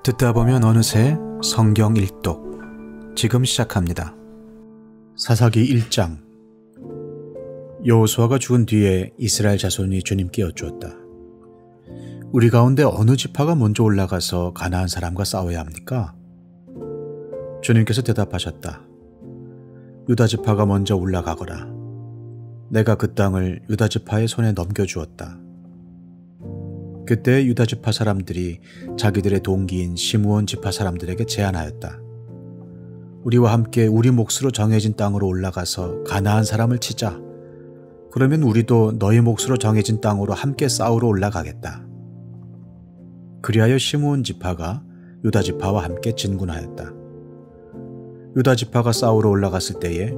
듣다 보면 어느새 성경 일독 지금 시작합니다. 사사기 1장. 여호수아가 죽은 뒤에 이스라엘 자손이 주님께 여쭈었다. 우리 가운데 어느 지파가 먼저 올라가서 가나안 사람과 싸워야 합니까? 주님께서 대답하셨다. 유다 지파가 먼저 올라가거라. 내가 그 땅을 유다 지파의 손에 넘겨주었다. 그때 유다 지파 사람들이 자기들의 동기인 시므온 지파 사람들에게 제안하였다. 우리와 함께 우리 몫으로 정해진 땅으로 올라가서 가나안 사람을 치자. 그러면 우리도 너희 몫으로 정해진 땅으로 함께 싸우러 올라가겠다. 그리하여 시므온 지파가 유다 지파와 함께 진군하였다. 유다 지파가 싸우러 올라갔을 때에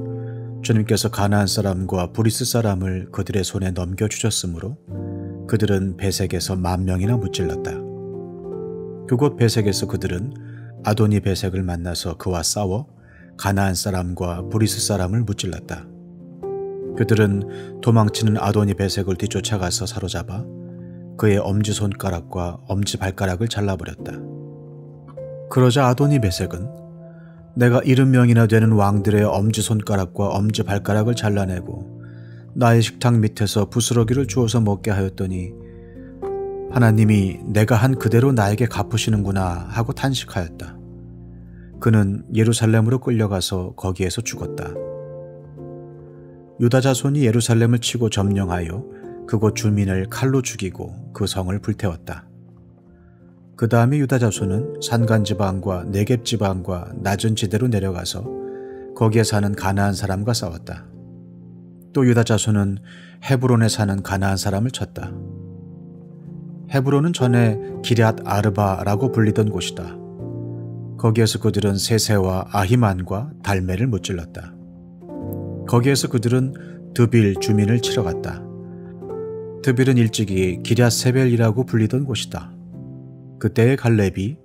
주님께서 가나안 사람과 브리스 사람을 그들의 손에 넘겨주셨으므로 그들은 베색에서 10,000명이나 무찔렀다. 그곳 베색에서 그들은 아도니 베색을 만나서 그와 싸워 가나안 사람과 브리스 사람을 무찔렀다. 그들은 도망치는 아도니 베색을 뒤쫓아가서 사로잡아 그의 엄지손가락과 엄지발가락을 잘라버렸다. 그러자 아도니 베색은 내가 70명이나 되는 왕들의 엄지손가락과 엄지발가락을 잘라내고 나의 식탁 밑에서 부스러기를 주워서 먹게 하였더니 하나님이 내가 한 그대로 나에게 갚으시는구나 하고 탄식하였다. 그는 예루살렘으로 끌려가서 거기에서 죽었다. 유다 자손이 예루살렘을 치고 점령하여 그곳 주민을 칼로 죽이고 그 성을 불태웠다. 그 다음에 유다 자손은 산간지방과 네겝지방과 낮은 지대로 내려가서 거기에 사는 가나안 사람과 싸웠다. 또 유다 자손은 헤브론에 사는 가나안 사람을 쳤다. 헤브론은 전에 기럇 아르바라고 불리던 곳이다. 거기에서 그들은 세세와 아히만과 달메를 무찔렀다. 거기에서 그들은 드빌 주민을 치러 갔다. 드빌은 일찍이 기럇세벨이라고 불리던 곳이다. 그때의 갈렙이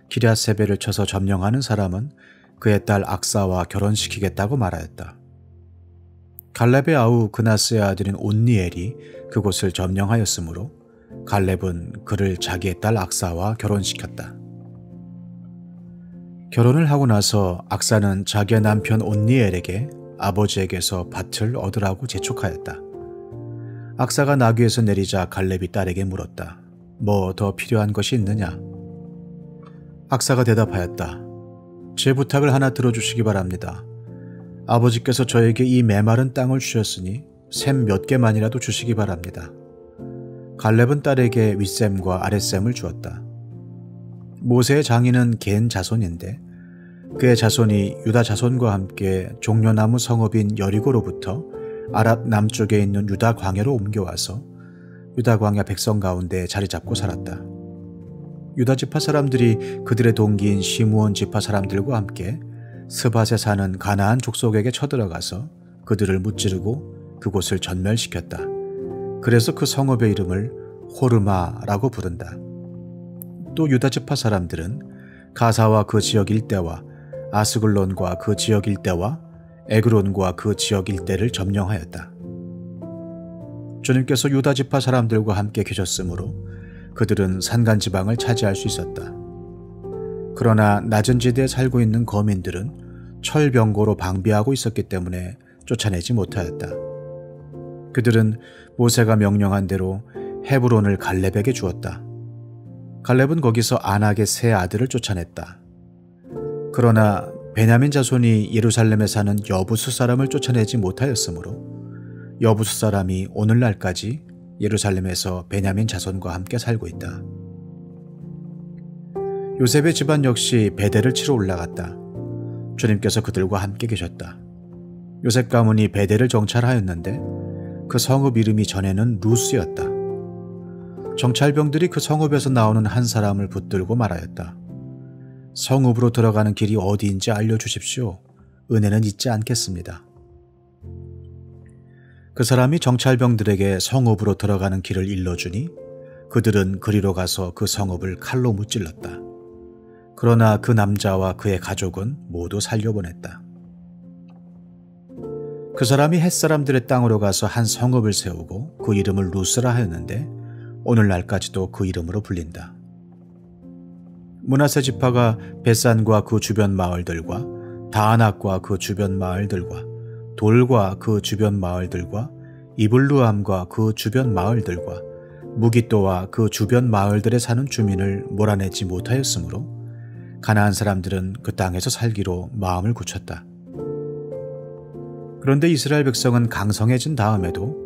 기럇세벨을 쳐서 점령하는 사람은 그의 딸 악사와 결혼시키겠다고 말하였다. 갈렙의 아우 그나스의 아들인 온니엘이 그곳을 점령하였으므로 갈렙은 그를 자기의 딸 악사와 결혼시켰다. 결혼을 하고 나서 악사는 자기의 남편 온니엘에게 아버지에게서 밭을 얻으라고 재촉하였다. 악사가 나귀에서 내리자 갈렙이 딸에게 물었다. 뭐 더 필요한 것이 있느냐? 악사가 대답하였다. 제 부탁을 하나 들어주시기 바랍니다. 아버지께서 저에게 이 메마른 땅을 주셨으니 샘 몇 개만이라도 주시기 바랍니다. 갈렙은 딸에게 윗샘과 아랫샘을 주었다. 모세의 장인은 겐 자손인데 그의 자손이 유다 자손과 함께 종려나무 성읍인 여리고로부터 아랍 남쪽에 있는 유다 광야로 옮겨와서 유다 광야 백성 가운데 자리 잡고 살았다. 유다 지파 사람들이 그들의 동기인 시므온 지파 사람들과 함께 스밧에 사는 가나안 족속에게 쳐들어가서 그들을 무찌르고 그곳을 전멸시켰다. 그래서 그 성읍의 이름을 호르마라고 부른다. 또 유다 지파 사람들은 가사와 그 지역 일대와 아스글론과 그 지역 일대와 에그론과 그 지역 일대를 점령하였다. 주님께서 유다 지파 사람들과 함께 계셨으므로 그들은 산간지방을 차지할 수 있었다. 그러나 낮은 지대에 살고 있는 거민들은 철병고로 방비하고 있었기 때문에 쫓아내지 못하였다. 그들은 모세가 명령한 대로 헤브론을 갈렙에게 주었다. 갈렙은 거기서 안악의 세 아들을 쫓아냈다. 그러나 베냐민 자손이 예루살렘에 사는 여부수 사람을 쫓아내지 못하였으므로 여부수 사람이 오늘날까지 예루살렘에서 베냐민 자손과 함께 살고 있다. 요셉의 집안 역시 베델을 치러 올라갔다. 주님께서 그들과 함께 계셨다. 요셉 가문이 베델을 정찰하였는데 그 성읍 이름이 전에는 루스였다. 정찰병들이 그 성읍에서 나오는 한 사람을 붙들고 말하였다. 성읍으로 들어가는 길이 어디인지 알려주십시오. 은혜는 잊지 않겠습니다. 그 사람이 정찰병들에게 성읍으로 들어가는 길을 일러주니 그들은 그리로 가서 그 성읍을 칼로 무찔렀다. 그러나 그 남자와 그의 가족은 모두 살려보냈다. 그 사람이 햇사람들의 땅으로 가서 한 성읍을 세우고 그 이름을 루스라 하였는데 오늘날까지도 그 이름으로 불린다. 므낫세 지파가 벳산과 그 주변 마을들과 다안악과 그 주변 마을들과 돌과 그 주변 마을들과 이블루암과 그 주변 마을들과 무기또와 그 주변 마을들에 사는 주민을 몰아내지 못하였으므로 가나안 사람들은 그 땅에서 살기로 마음을 굳혔다. 그런데 이스라엘 백성은 강성해진 다음에도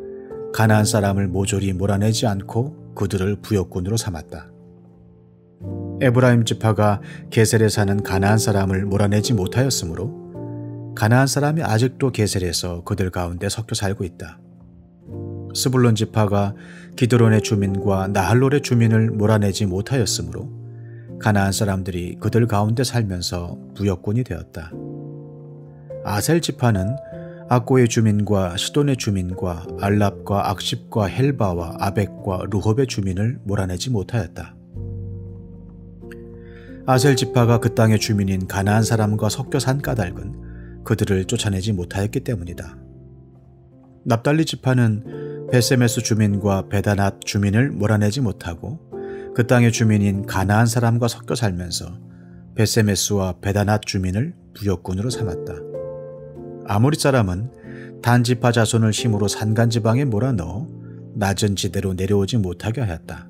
가나안 사람을 모조리 몰아내지 않고 그들을 부역군으로 삼았다. 에브라임 지파가 게셀에 사는 가나안 사람을 몰아내지 못하였으므로 가나안 사람이 아직도 게셀에서 그들 가운데 섞여 살고 있다. 스불론 지파가 기드론의 주민과 나할롤의 주민을 몰아내지 못하였으므로 가나안 사람들이 그들 가운데 살면서 부역군이 되었다. 아셀 지파는 악고의 주민과 시돈의 주민과 알랍과 악십과 헬바와 아벡과 루홉의 주민을 몰아내지 못하였다. 아셀 지파가 그 땅의 주민인 가나안 사람과 섞여 산 까닭은 그들을 쫓아내지 못하였기 때문이다. 납달리 지파는 베세메스 주민과 베다낫 주민을 몰아내지 못하고 그 땅의 주민인 가나안 사람과 섞여 살면서 베세메스와 베다낫 주민을 부역군으로 삼았다. 아모리 사람은 단 지파 자손을 힘으로 산간지방에 몰아넣어 낮은 지대로 내려오지 못하게 하였다.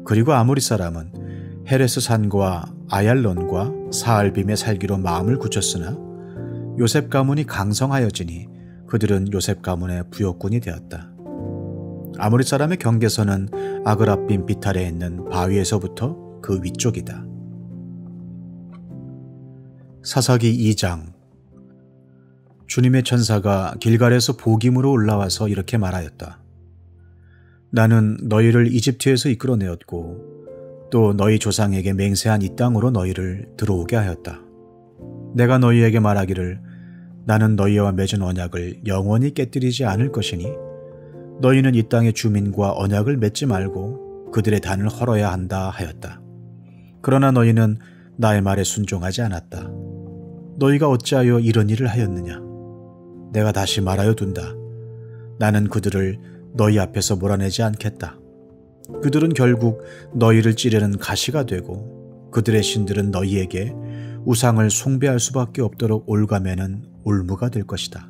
그리고 아모리 사람은 헤레스 산과 아얄론과 사알빔에 살기로 마음을 굳혔으나 요셉 가문이 강성하여지니 그들은 요셉 가문의 부역군이 되었다. 아모리 사람의 경계선은 아그라빔 비탈에 있는 바위에서부터 그 위쪽이다. 사사기 2장. 주님의 천사가 길갈에서 복임으로 올라와서 이렇게 말하였다. 나는 너희를 이집트에서 이끌어내었고 또 너희 조상에게 맹세한 이 땅으로 너희를 들어오게 하였다. 내가 너희에게 말하기를 나는 너희와 맺은 언약을 영원히 깨뜨리지 않을 것이니 너희는 이 땅의 주민과 언약을 맺지 말고 그들의 단을 헐어야 한다 하였다. 그러나 너희는 나의 말에 순종하지 않았다. 너희가 어찌하여 이런 일을 하였느냐? 내가 다시 말하여 둔다. 나는 그들을 너희 앞에서 몰아내지 않겠다. 그들은 결국 너희를 찌르는 가시가 되고 그들의 신들은 너희에게 우상을 숭배할 수밖에 없도록 올가매는 올무가 될 것이다.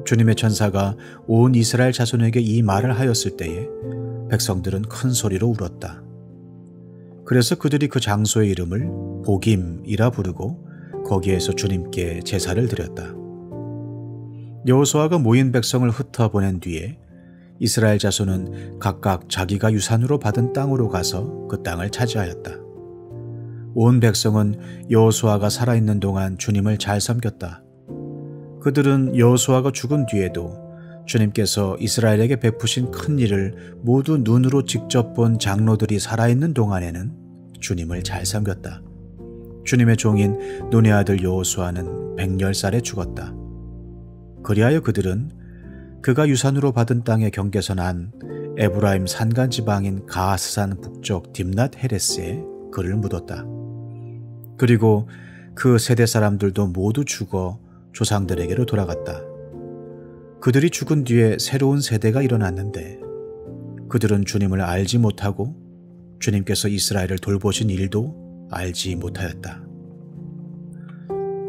주님의 천사가 온 이스라엘 자손에게 이 말을 하였을 때에 백성들은 큰 소리로 울었다. 그래서 그들이 그 장소의 이름을 복임이라 부르고 거기에서 주님께 제사를 드렸다. 여호수아가 모인 백성을 흩어보낸 뒤에 이스라엘 자손은 각각 자기가 유산으로 받은 땅으로 가서 그 땅을 차지하였다. 온 백성은 여호수아가 살아있는 동안 주님을 잘 섬겼다. 그들은 여호수아가 죽은 뒤에도 주님께서 이스라엘에게 베푸신 큰 일을 모두 눈으로 직접 본 장로들이 살아있는 동안에는 주님을 잘 섬겼다. 주님의 종인 눈의 아들 여호수아는 110살에 죽었다. 그리하여 그들은 그가 유산으로 받은 땅의 경계선 안 에브라임 산간지방인 가하스산 북쪽 딥낫 헤레스에 그를 묻었다. 그리고 그 세대 사람들도 모두 죽어 조상들에게로 돌아갔다. 그들이 죽은 뒤에 새로운 세대가 일어났는데 그들은 주님을 알지 못하고 주님께서 이스라엘을 돌보신 일도 알지 못하였다.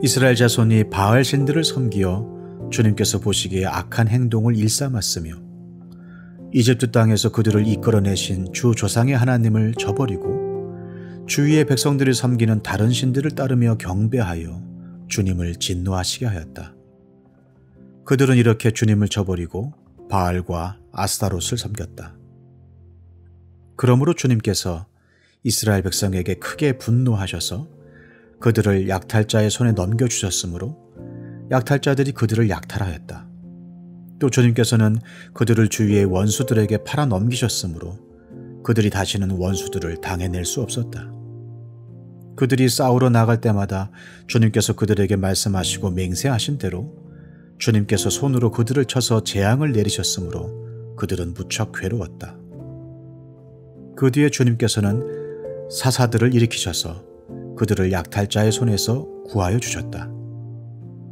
이스라엘 자손이 바알 신들을 섬기어 주님께서 보시기에 악한 행동을 일삼았으며 이집트 땅에서 그들을 이끌어내신 주 조상의 하나님을 저버리고 주위의 백성들이 섬기는 다른 신들을 따르며 경배하여 주님을 진노하시게 하였다. 그들은 이렇게 주님을 저버리고 바알과 아스타롯을 섬겼다. 그러므로 주님께서 이스라엘 백성에게 크게 분노하셔서 그들을 약탈자의 손에 넘겨주셨으므로 약탈자들이 그들을 약탈하였다. 또 주님께서는 그들을 주위의 원수들에게 팔아 넘기셨으므로 그들이 다시는 원수들을 당해낼 수 없었다. 그들이 싸우러 나갈 때마다 주님께서 그들에게 말씀하시고 맹세하신 대로 주님께서 손으로 그들을 쳐서 재앙을 내리셨으므로 그들은 무척 괴로웠다. 그 뒤에 주님께서는 사사들을 일으키셔서 그들을 약탈자의 손에서 구하여 주셨다.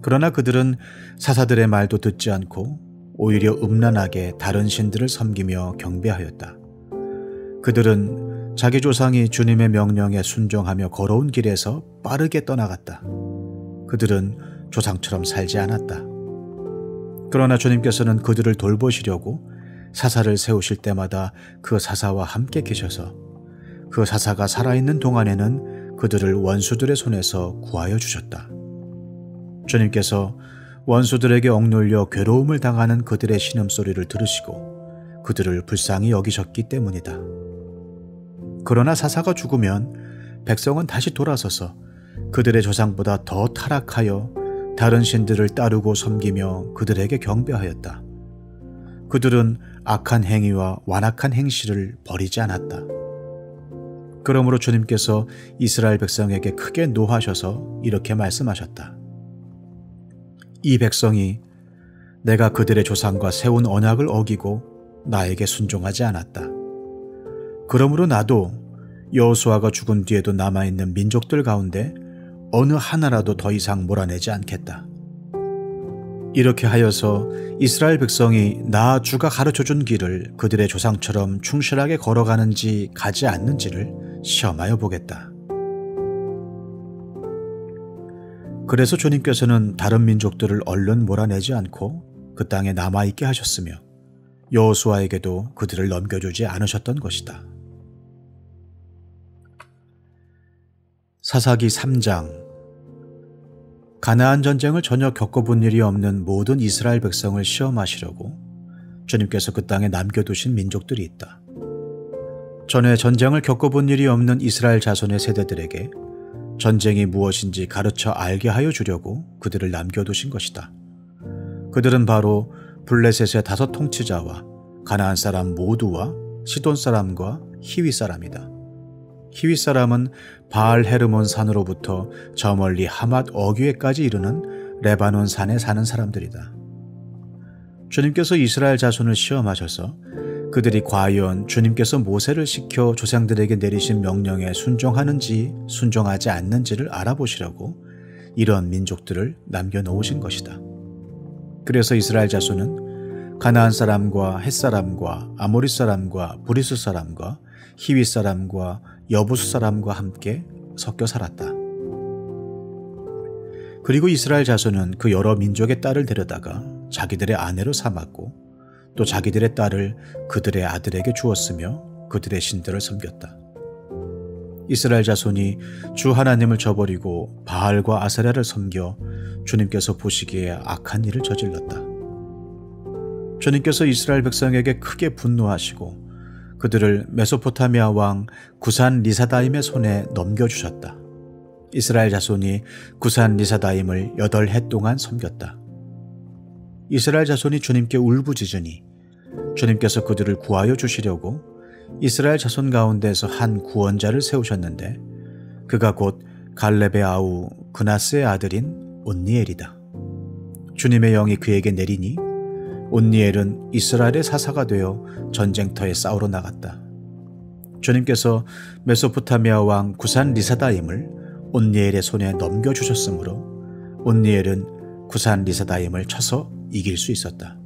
그러나 그들은 사사들의 말도 듣지 않고 오히려 음란하게 다른 신들을 섬기며 경배하였다. 그들은 자기 조상이 주님의 명령에 순종하며 걸어온 길에서 빠르게 떠나갔다. 그들은 조상처럼 살지 않았다. 그러나 주님께서는 그들을 돌보시려고 사사를 세우실 때마다 그 사사와 함께 계셔서 그 사사가 살아있는 동안에는 그들을 원수들의 손에서 구하여 주셨다. 주님께서 원수들에게 억눌려 괴로움을 당하는 그들의 신음소리를 들으시고 그들을 불쌍히 여기셨기 때문이다. 그러나 사사가 죽으면 백성은 다시 돌아서서 그들의 조상보다 더 타락하여 다른 신들을 따르고 섬기며 그들에게 경배하였다. 그들은 악한 행위와 완악한 행실을 버리지 않았다. 그러므로 주님께서 이스라엘 백성에게 크게 노하셔서 이렇게 말씀하셨다. 이 백성이 내가 그들의 조상과 세운 언약을 어기고 나에게 순종하지 않았다. 그러므로 나도 여호수아가 죽은 뒤에도 남아있는 민족들 가운데 어느 하나라도 더 이상 몰아내지 않겠다. 이렇게 하여서 이스라엘 백성이 나 주가 가르쳐준 길을 그들의 조상처럼 충실하게 걸어가는지 가지 않는지를 시험하여 보겠다. 그래서 주님께서는 다른 민족들을 얼른 몰아내지 않고 그 땅에 남아있게 하셨으며 여호수아에게도 그들을 넘겨주지 않으셨던 것이다. 사사기 3장. 가나안 전쟁을 전혀 겪어본 일이 없는 모든 이스라엘 백성을 시험하시려고 주님께서 그 땅에 남겨두신 민족들이 있다. 전에 전쟁을 겪어본 일이 없는 이스라엘 자손의 세대들에게 전쟁이 무엇인지 가르쳐 알게 하여 주려고 그들을 남겨두신 것이다. 그들은 바로 블레셋의 5 통치자와 가나안 사람 모두와 시돈 사람과 히위 사람이다. 히위 사람은 바알 헤르몬 산으로부터 저 멀리 하맛 어귀에까지 이르는 레바논 산에 사는 사람들이다. 주님께서 이스라엘 자손을 시험하셔서 그들이 과연 주님께서 모세를 시켜 조상들에게 내리신 명령에 순종하는지 순종하지 않는지를 알아보시려고 이런 민족들을 남겨놓으신 것이다. 그래서 이스라엘 자손은 가나안 사람과 헷 사람과 아모리 사람과 브리스 사람과 히위 사람과 여부수 사람과 함께 섞여 살았다. 그리고 이스라엘 자손은 그 여러 민족의 딸을 데려다가 자기들의 아내로 삼았고 또 자기들의 딸을 그들의 아들에게 주었으며 그들의 신들을 섬겼다. 이스라엘 자손이 주 하나님을 저버리고 바알과 아세라를 섬겨 주님께서 보시기에 악한 일을 저질렀다. 주님께서 이스라엘 백성에게 크게 분노하시고 그들을 메소포타미아 왕 구산 리사다임의 손에 넘겨주셨다. 이스라엘 자손이 구산 리사다임을 8해 동안 섬겼다. 이스라엘 자손이 주님께 울부짖으니 주님께서 그들을 구하여 주시려고 이스라엘 자손 가운데서 한 구원자를 세우셨는데 그가 곧 갈렙의 아우 그나스의 아들인 온니엘이다. 주님의 영이 그에게 내리니 온니엘은 이스라엘의 사사가 되어 전쟁터에 싸우러 나갔다. 주님께서 메소포타미아 왕 구산 리사다임을 온니엘의 손에 넘겨주셨으므로 온니엘은 구산 리사다임을 쳐서 이길 수 있었다.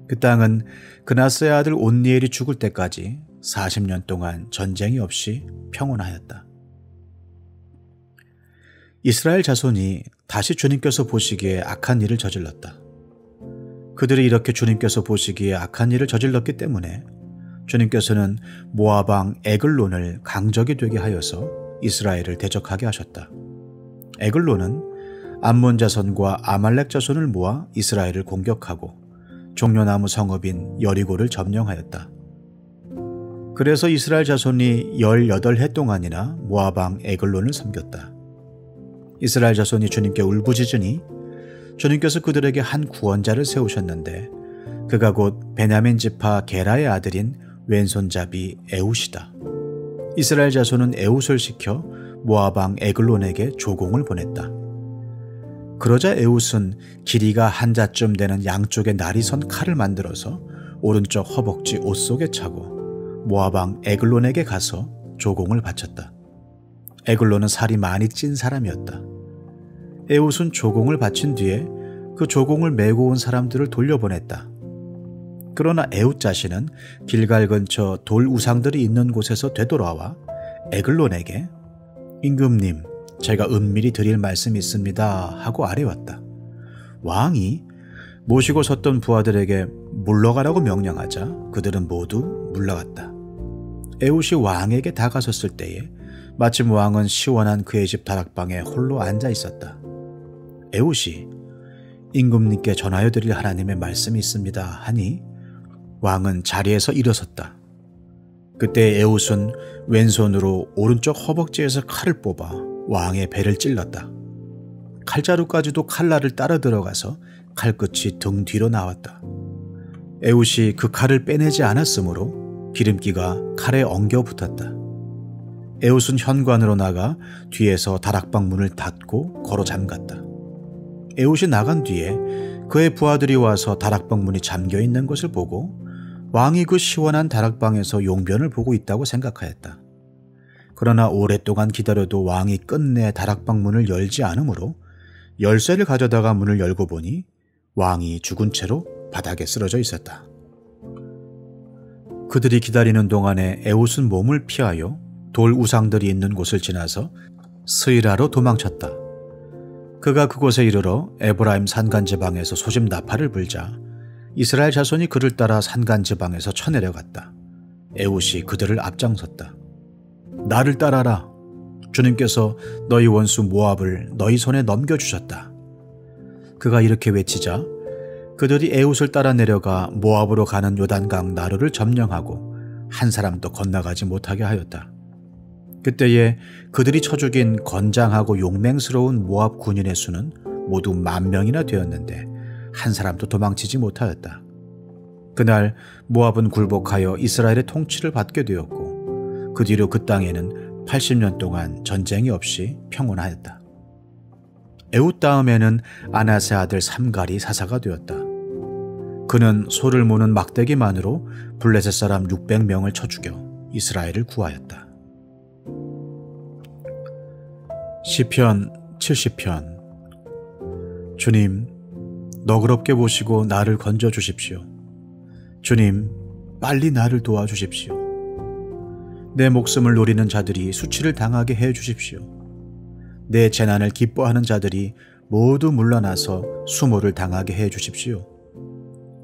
그 땅은 그나스의 아들 온니엘이 죽을 때까지 40년 동안 전쟁이 없이 평온하였다. 이스라엘 자손이 다시 주님께서 보시기에 악한 일을 저질렀다. 그들이 이렇게 주님께서 보시기에 악한 일을 저질렀기 때문에 주님께서는 모압 왕 에글론을 강적이 되게 하여서 이스라엘을 대적하게 하셨다. 에글론은 암몬 자손과 아말렉 자손을 모아 이스라엘을 공격하고 종려나무 성읍인 여리고를 점령하였다. 그래서 이스라엘 자손이 18해 동안이나 모압 왕 에글론을 섬겼다. 이스라엘 자손이 주님께 울부짖으니 주님께서 그들에게 한 구원자를 세우셨는데 그가 곧 베냐민 지파 게라의 아들인 왼손잡이 에웃이다. 이스라엘 자손은 에웃을 시켜 모압 왕 에글론에게 조공을 보냈다. 그러자 에웃은 길이가 한 자쯤 되는 양쪽에 날이 선 칼을 만들어서 오른쪽 허벅지 옷 속에 차고 모압 왕 에글론에게 가서 조공을 바쳤다. 에글론은 살이 많이 찐 사람이었다. 에웃은 조공을 바친 뒤에 그 조공을 메고 온 사람들을 돌려보냈다. 그러나 에훗 자신은 길갈 근처 돌 우상들이 있는 곳에서 되돌아와 에글론에게 임금님, 제가 은밀히 드릴 말씀이 있습니다 하고 아뢰왔다. 왕이 모시고 섰던 부하들에게 물러가라고 명령하자 그들은 모두 물러갔다. 에훗이 왕에게 다가섰을 때에 마침 왕은 시원한 그의 집 다락방에 홀로 앉아 있었다. 에훗이 임금님께 전하여 드릴 하나님의 말씀이 있습니다 하니 왕은 자리에서 일어섰다. 그때 에훗은 왼손으로 오른쪽 허벅지에서 칼을 뽑아 왕의 배를 찔렀다. 칼자루까지도 칼날을 따라 들어가서 칼끝이 등 뒤로 나왔다. 에훗이 그 칼을 빼내지 않았으므로 기름기가 칼에 엉겨 붙었다. 에훗은 현관으로 나가 뒤에서 다락방 문을 닫고 걸어 잠갔다. 에훗이 나간 뒤에 그의 부하들이 와서 다락방 문이 잠겨 있는 것을 보고 왕이 그 시원한 다락방에서 용변을 보고 있다고 생각하였다. 그러나 오랫동안 기다려도 왕이 끝내 다락방 문을 열지 않으므로 열쇠를 가져다가 문을 열고 보니 왕이 죽은 채로 바닥에 쓰러져 있었다. 그들이 기다리는 동안에 에훗은 몸을 피하여 돌 우상들이 있는 곳을 지나서 스이라로 도망쳤다. 그가 그곳에 이르러 에브라임 산간지방에서 소집 나팔을 불자 이스라엘 자손이 그를 따라 산간지방에서 쳐내려갔다. 에훗이 그들을 앞장섰다. 나를 따라라. 주님께서 너희 원수 모압을 너희 손에 넘겨주셨다. 그가 이렇게 외치자 그들이 에훗을 따라 내려가 모압으로 가는 요단강 나루를 점령하고 한 사람도 건너가지 못하게 하였다. 그때에 그들이 쳐 죽인 건장하고 용맹스러운 모압 군인의 수는 모두 10,000명이나 되었는데 한 사람도 도망치지 못하였다. 그날 모압은 굴복하여 이스라엘의 통치를 받게 되었고 그 뒤로 그 땅에는 80년 동안 전쟁이 없이 평온하였다. 에훗 다음에는 아나세 아들 삼갈이 사사가 되었다. 그는 소를 모는 막대기만으로 블레셋 사람 600명을 쳐 죽여 이스라엘을 구하였다. 시편 70편. 주님, 너그럽게 보시고 나를 건져 주십시오. 주님, 빨리 나를 도와주십시오. 내 목숨을 노리는 자들이 수치를 당하게 해 주십시오. 내 재난을 기뻐하는 자들이 모두 물러나서 수모를 당하게 해 주십시오.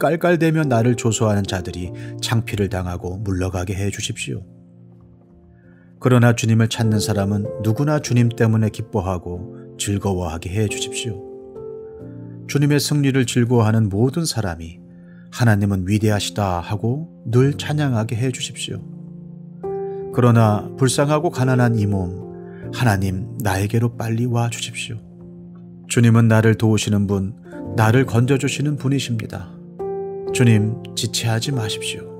깔깔대며 나를 조소하는 자들이 창피를 당하고 물러가게 해 주십시오. 그러나 주님을 찾는 사람은 누구나 주님 때문에 기뻐하고 즐거워하게 해 주십시오. 주님의 승리를 즐거워하는 모든 사람이 하나님은 위대하시다 하고 늘 찬양하게 해 주십시오. 그러나 불쌍하고 가난한 이 몸, 하나님 나에게로 빨리 와 주십시오. 주님은 나를 도우시는 분, 나를 건져주시는 분이십니다. 주님, 지체하지 마십시오.